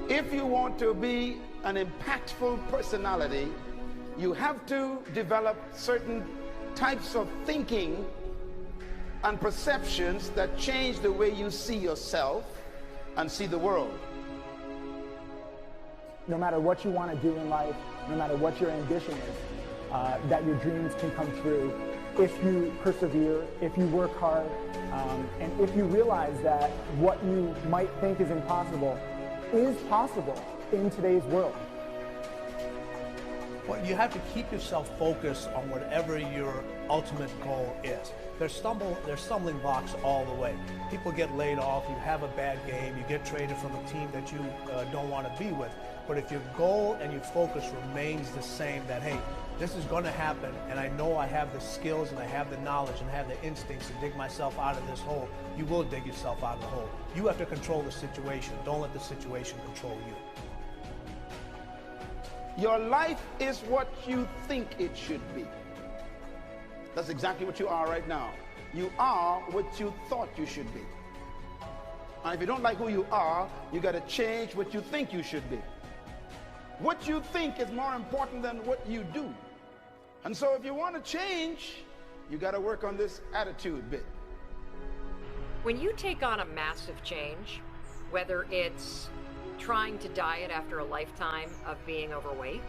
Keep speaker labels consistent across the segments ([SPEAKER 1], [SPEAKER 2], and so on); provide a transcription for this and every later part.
[SPEAKER 1] If you want to be an impactful personality, you have to develop certain types of thinking and perceptions that change the way you see yourself and see the world.
[SPEAKER 2] No matter what you want to do in life, no matter what your ambition is, that your dreams can come true if you persevere, if you work hard, and if you realize that what you might think is impossible is possible in today's world.
[SPEAKER 3] Well, you have to keep yourself focused on whatever your ultimate goal is. There's stumbling blocks all the way. People get laid off, you have a bad game, you get traded from a team that you don't want to be with. But if your goal and your focus remains the same, that, hey, this is going to happen, and I know I have the skills and I have the knowledge and I have the instincts to dig myself out of this hole, you will dig yourself out of the hole. You have to control the situation. Don't let the situation control you.
[SPEAKER 1] Your life is what you think it should be. That's exactly what you are right now. You are what you thought you should be. And if you don't like who you are, you got to change what you think you should be. What you think is more important than what you do. And so if you want to change, you got to work on this attitude bit.
[SPEAKER 4] When you take on a massive change, whether it's trying to diet after a lifetime of being overweight,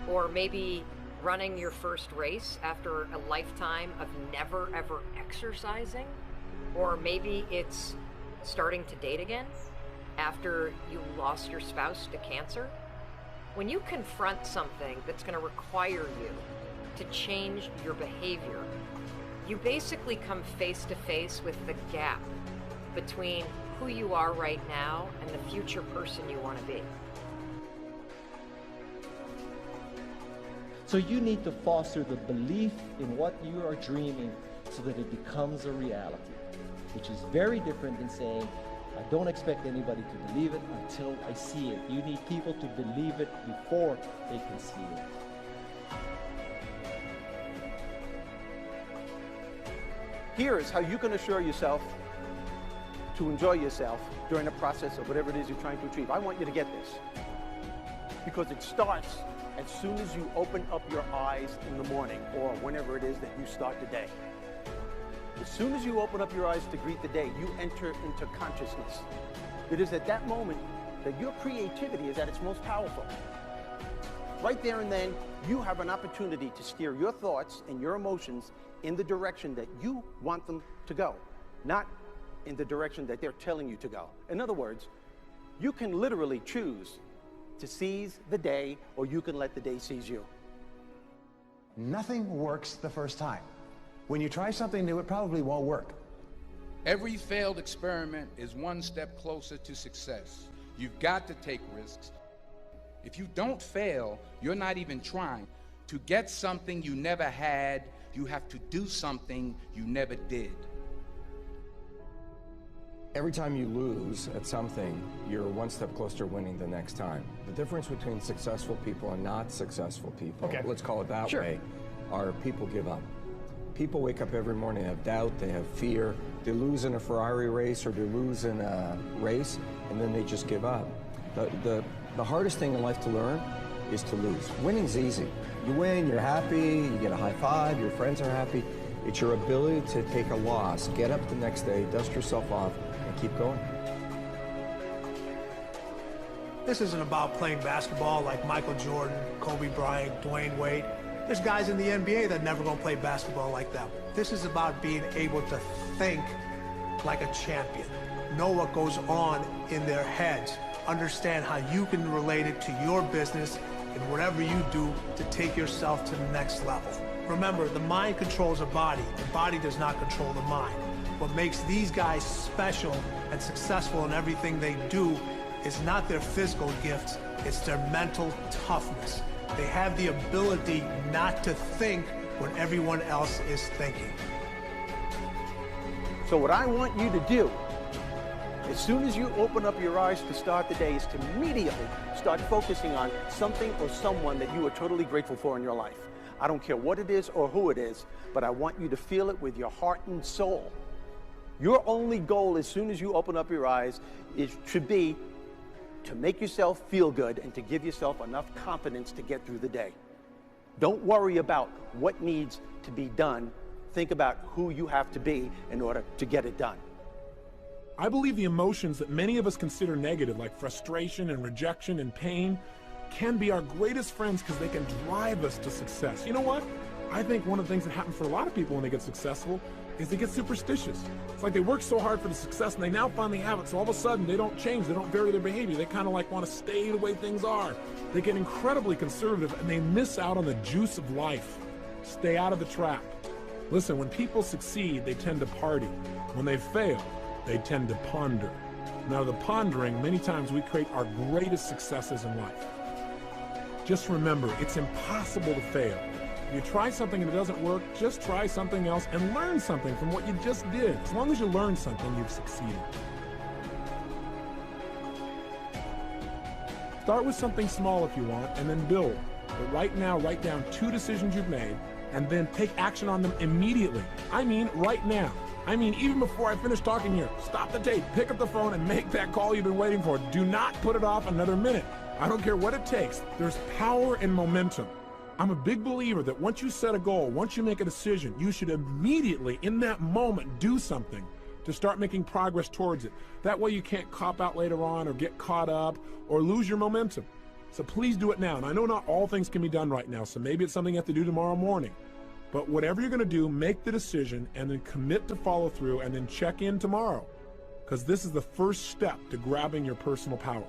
[SPEAKER 4] or maybe running your first race after a lifetime of never ever exercising, or maybe it's starting to date again after you lost your spouse to cancer. When you confront something that's going to require you to change your behavior, you basically come face to face with the gap between who you are right now and the future person you want to be.
[SPEAKER 5] So you need to foster the belief in what you are dreaming so that it becomes a reality, which is very different than saying, I don't expect anybody to believe it until I see it. You need people to believe it before they can see it.
[SPEAKER 6] Here is how you can assure yourself to enjoy yourself during the process of whatever it is you're trying to achieve. I want you to get this, because it starts as soon as you open up your eyes in the morning, or whenever it is that you start the day. As soon as you open up your eyes to greet the day, you enter into consciousness. It is at that moment that your creativity is at its most powerful. Right there and then, you have an opportunity to steer your thoughts and your emotions in the direction that you want them to go, not in the direction that they're telling you to go. In other words, you can literally choose to seize the day, or you can let the day seize you.
[SPEAKER 7] Nothing works the first time. When you try something new, it probably won't work.
[SPEAKER 8] Every failed experiment is one step closer to success. You've got to take risks. If you don't fail, you're not even trying. To get something you never had, you have to do something you never did.
[SPEAKER 9] Every time you lose at something, you're one step closer to winning the next time. The difference between successful people and not successful people, let's call it that way, are people give up. People wake up every morning, they have doubt, they have fear, they lose in a Ferrari race or they lose in a race, and then they just give up. The hardest thing in life to learn is to lose. Winning's easy. You win, you're happy, you get a high five, your friends are happy. It's your ability to take a loss, get up the next day, dust yourself off, and keep going.
[SPEAKER 3] This isn't about playing basketball like Michael Jordan, Kobe Bryant, Dwayne Wade. There's guys in the NBA that never gonna play basketball like them. This is about being able to think like a champion, know what goes on in their heads, understand how you can relate it to your business and whatever you do to take yourself to the next level. Remember, the mind controls the body does not control the mind. What makes these guys special and successful in everything they do is not their physical gifts, it's their mental toughness. They have the ability not to think what everyone else is thinking.
[SPEAKER 6] So what I want you to do, as soon as you open up your eyes to start the day, is to immediately start focusing on something or someone that you are totally grateful for in your life. I don't care what it is or who it is, but I want you to feel it with your heart and soul. Your only goal as soon as you open up your eyes should be to make yourself feel good and to give yourself enough confidence to get through the day. Don't worry about what needs to be done. Think about who you have to be in order to get it done.
[SPEAKER 10] I believe the emotions that many of us consider negative, like frustration and rejection and pain, can be our greatest friends because they can drive us to success. You know what? I think one of the things that happens for a lot of people when they get successful is they get superstitious. It's like they work so hard for the success and they now finally have it, so all of a sudden they don't change, they don't vary their behavior, they kind of like want to stay the way things are. They get incredibly conservative and they miss out on the juice of life. Stay out of the trap. Listen, when people succeed, they tend to party. When they fail, they tend to ponder. Now, the pondering, many times we create our greatest successes in life. Just remember, it's impossible to fail. If you try something and it doesn't work, just try something else and learn something from what you just did. As long as you learn something, you've succeeded. Start with something small if you want, and then build. But right now, write down 2 decisions you've made, and then take action on them immediately. I mean, right now. I mean, even before I finish talking here, stop the tape, pick up the phone, and make that call you've been waiting for. Do not put it off another minute. I don't care what it takes. There's power in momentum. I'm a big believer that once you set a goal, once you make a decision, you should immediately, in that moment, do something to start making progress towards it. That way you can't cop out later on or get caught up or lose your momentum. So please do it now. And I know not all things can be done right now, so maybe it's something you have to do tomorrow morning. But whatever you're going to do, make the decision and then commit to follow through and then check in tomorrow. Because this is the first step to grabbing your personal power.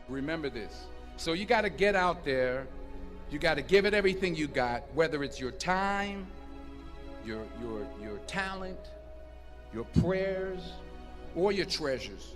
[SPEAKER 8] Remember this. So you got to get out there. You got to give it everything you got, whether it's your time, your talent, your prayers, or your treasures.